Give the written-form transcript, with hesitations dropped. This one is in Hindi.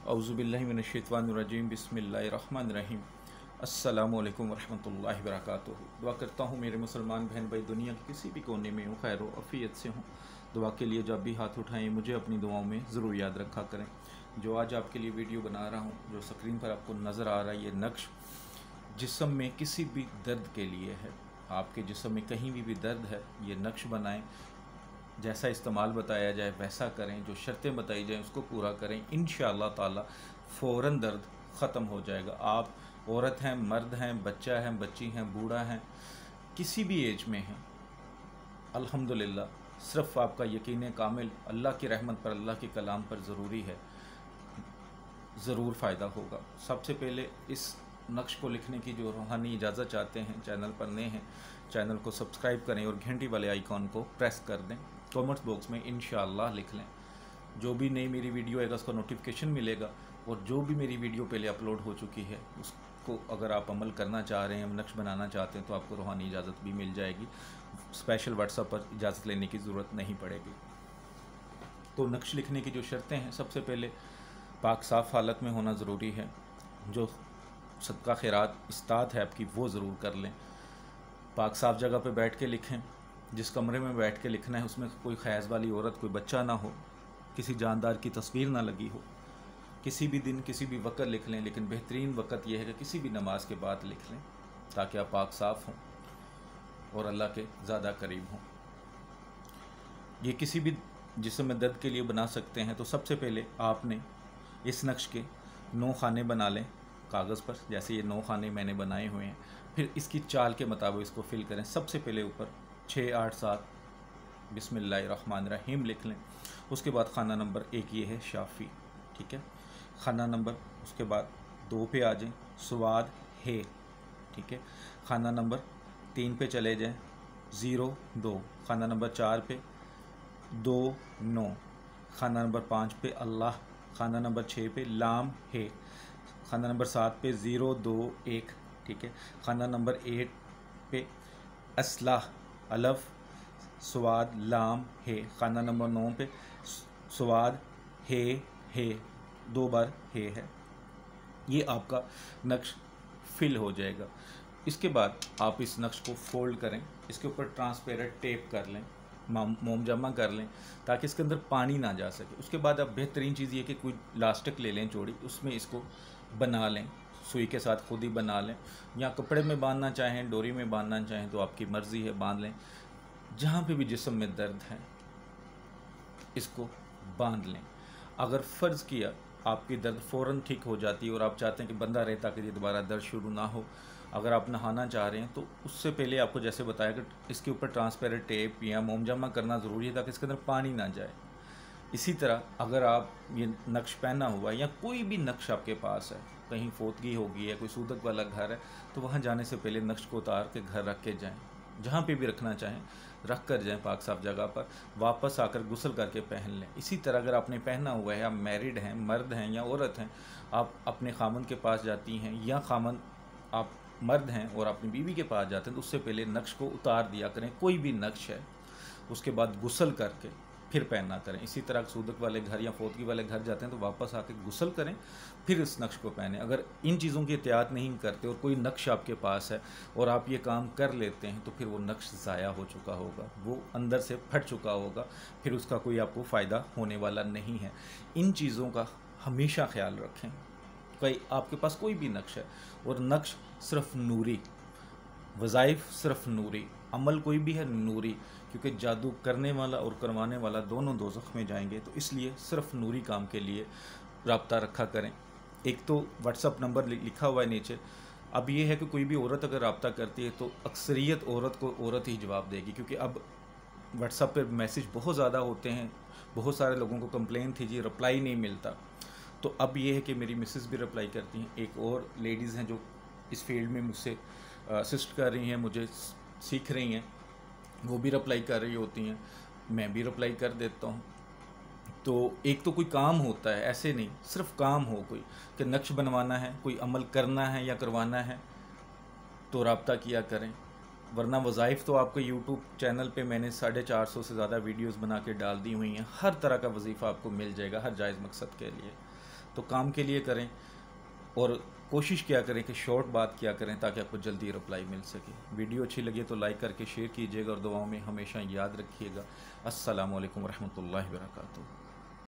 औज़ुबिल्लाहि मिनश्शैतानिर्रजीम बिस्मिल्लाहिर्रहमानिर्रहीम। अस्सलामुअलैकुम वरहमतुल्लाहि वबरकातुहू। दुआ करता हूँ मेरे मुसलमान बहन भाई दुनिया के किसी भी कोने में हो, खैर व अफ़ियत से हों। दुआ के लिए जब भी हाथ उठाएं मुझे अपनी दुआओं में ज़रूर याद रखा करें। जो आज आपके लिए वीडियो बना रहा हूँ, जो स्क्रीन पर आपको नज़र आ रहा है, ये नक्श जिस्म में किसी भी दर्द के लिए है। आपके जिस्म में कहीं भी दर्द है, ये नक्श बनाएं। जैसा इस्तेमाल बताया जाए वैसा करें, जो शर्तें बताई जाएँ उसको पूरा करें। इंशाअल्लाह ताला फ़ौरन दर्द ख़त्म हो जाएगा। आप औरत हैं, मर्द हैं, बच्चा है, बच्ची हैं, बूढ़ा हैं, किसी भी एज में हैं, अल्हम्दुलिल्लाह सिर्फ आपका यकीन कामिल अल्लाह की रहमत पर, अल्लाह के कलाम पर ज़रूरी है, ज़रूर फ़ायदा होगा। सबसे पहले इस नक्श को लिखने की जो रूहानी इजाज़त चाहते हैं, चैनल पर नए हैं, चैनल को सब्सक्राइब करें और घंटी वाले आइकॉन को प्रेस कर दें। कमेंट्स बॉक्स में इंशाअल्लाह लिख लें। जो भी नई मेरी वीडियो आएगा उसका नोटिफिकेशन मिलेगा, और जो भी मेरी वीडियो पहले अपलोड हो चुकी है उसको अगर आप अमल करना चाह रहे हैं, नक्श बनाना चाहते हैं, तो आपको रूहानी इजाज़त भी मिल जाएगी। स्पेशल व्हाट्सएप पर इजाज़त लेने की ज़रूरत नहीं पड़ेगी। तो नक्श लिखने की जो शर्तें हैं, सबसे पहले पाक साफ़ हालत में होना ज़रूरी है। जो सदका खैरात इस्तात है आपकी वो ज़रूर कर लें। पाक साफ़ जगह पे बैठ के लिखें। जिस कमरे में बैठ के लिखना है उसमें कोई खैज़ वाली औरत, कोई बच्चा ना हो, किसी जानदार की तस्वीर ना लगी हो। किसी भी दिन किसी भी वक़्त लिख लें, लेकिन बेहतरीन वक़्त यह है कि किसी भी नमाज के बाद लिख लें, ताकि आप पाक साफ़ हों और अल्लाह के ज़्यादा करीब हों। ये किसी भी जिस्म में दर्द के लिए बना सकते हैं। तो सबसे पहले आपने इस नक्श के 9 खाने बना लें कागज़ पर, जैसे ये 9 खाने मैंने बनाए हुए हैं। फिर इसकी चाल के मुताबिक इसको फिल करें। सबसे पहले ऊपर 6, 8, 7 बिस्मिल्लाहिर्रहमानिर्रहीम लिख लें। उसके बाद खाना नंबर 1 ये है शाफ़ी, ठीक है। खाना नंबर उसके बाद 2 पे आ जाएं, स्वाद है, ठीक है। खाना नंबर 3 पे चले जाएं, 0, 2। खाना नंबर 4 पे 2, 9। खाना नंबर 5 पे अल्लाह। खाना नंबर 6 पे लाम है। खाना नंबर 7 पे 0, 2, 1, ठीक है। खाना नंबर 8 पे असलाह, अलफ, स्वाद, लाम, है। खाना नंबर 9 पे स्वाद है, 2 बार है। ये आपका नक्श फिल हो जाएगा। इसके बाद आप इस नक्श को फोल्ड करें, इसके ऊपर ट्रांसपेरेंट टेप कर लें, मोम जमा कर लें, ताकि इसके अंदर पानी ना जा सके। उसके बाद आप बेहतरीन चीज़ ये कि कोई लास्टिक ले लें चौड़ी, उसमें इसको बना लें, सुई के साथ खुद ही बना लें, या कपड़े में बांधना चाहें, डोरी में बांधना चाहें तो आपकी मर्ज़ी है, बांध लें। जहाँ पे भी जिस्म में दर्द है इसको बांध लें। अगर फ़र्ज़ किया आपकी दर्द फ़ौरन ठीक हो जाती है और आप चाहते हैं कि बंदा रहे ताकि ये दोबारा दर्द शुरू ना हो, अगर आप नहाना चाह रहे हैं तो उससे पहले आपको जैसे बताया कि इसके ऊपर ट्रांसपेरेंट टेप या मोम जमा करना ज़रूरी है, ताकि इसके अंदर पानी ना जाए। इसी तरह अगर आप ये नक्श पहना हुआ है या कोई भी नक्श आपके पास है, कहीं फोतगी होगी या कोई सूदक वाला घर है, तो वहाँ जाने से पहले नक्श को उतार के घर रख के जाएँ। जहाँ पे भी रखना चाहें रख कर जाएँ पाक साफ़ जगह पर, वापस आकर गुस्ल करके पहन लें। इसी तरह अगर आपने पहना हुआ है, आप मैरिड हैं, मर्द हैं या औरत हैं, आप अपने खामन के पास जाती हैं, या खामन आप मर्द हैं और अपनी बीवी के पास जाते हैं, तो उससे पहले नक्श को उतार दिया करें। कोई भी नक्श है उसके बाद गुस्ल करके फिर पहनना करें। इसी तरह सूदक वाले घर या फोतगी वाले घर जाते हैं तो वापस आके गुस्ल करें, फिर इस नक्श को पहने। अगर इन चीज़ों की एहतियात नहीं करते और कोई नक्श आपके पास है और आप ये काम कर लेते हैं, तो फिर वो नक्श ज़ाया हो चुका होगा, वो अंदर से फट चुका होगा, फिर उसका कोई आपको फ़ायदा होने वाला नहीं है। इन चीज़ों का हमेशा ख्याल रखें। कई आपके पास कोई भी नक्श है और नक्श सिर्फ नूरी, वज़ाइफ सिर्फ नूरी, अमल कोई भी है नूरी, क्योंकि जादू करने वाला और करवाने वाला दोनों दोज़ख में जाएंगे। तो इसलिए सिर्फ नूरी काम के लिए रब्ता रखा करें। एक तो व्हाट्सअप नंबर लिखा हुआ है नीचे। अब ये है कि कोई भी औरत अगर रब्ता करती है तो अक्सरियत औरत को औरत ही जवाब देगी, क्योंकि अब व्हाट्सअप पर मैसेज बहुत ज़्यादा होते हैं। बहुत सारे लोगों को कंप्लेन थी जी रिप्लाई नहीं मिलता, तो अब ये है कि मेरी मिसेस भी रिप्लाई करती हैं। एक और लेडीज़ हैं जो इस फील्ड में मुझसे असिस्ट कर रही हैं, मुझे सीख रही हैं, वो भी रिप्लाई कर रही होती हैं, मैं भी रिप्लाई कर देता हूँ। तो एक तो कोई काम होता है, ऐसे नहीं सिर्फ काम हो कोई कि नक्श बनवाना है, कोई अमल करना है या करवाना है, तो रब्ता किया करें। वरना वज़ाइफ तो आपके यूट्यूब चैनल पे मैंने 450 से ज़्यादा वीडियोस बना के डाल दी हुई हैं। हर तरह का वजीफ़ा आपको मिल जाएगा, हर जायज़ मकसद के लिए। तो काम के लिए करें और कोशिश क्या करें कि शॉर्ट बात क्या करें ताकि आपको जल्दी रिप्लाई मिल सके। वीडियो अच्छी लगी तो लाइक करके शेयर कीजिएगा और दुआओं में हमेशा याद रखिएगा। अस्सलामु अलैकुम रहमतुल्लाहि व बरकातुहू।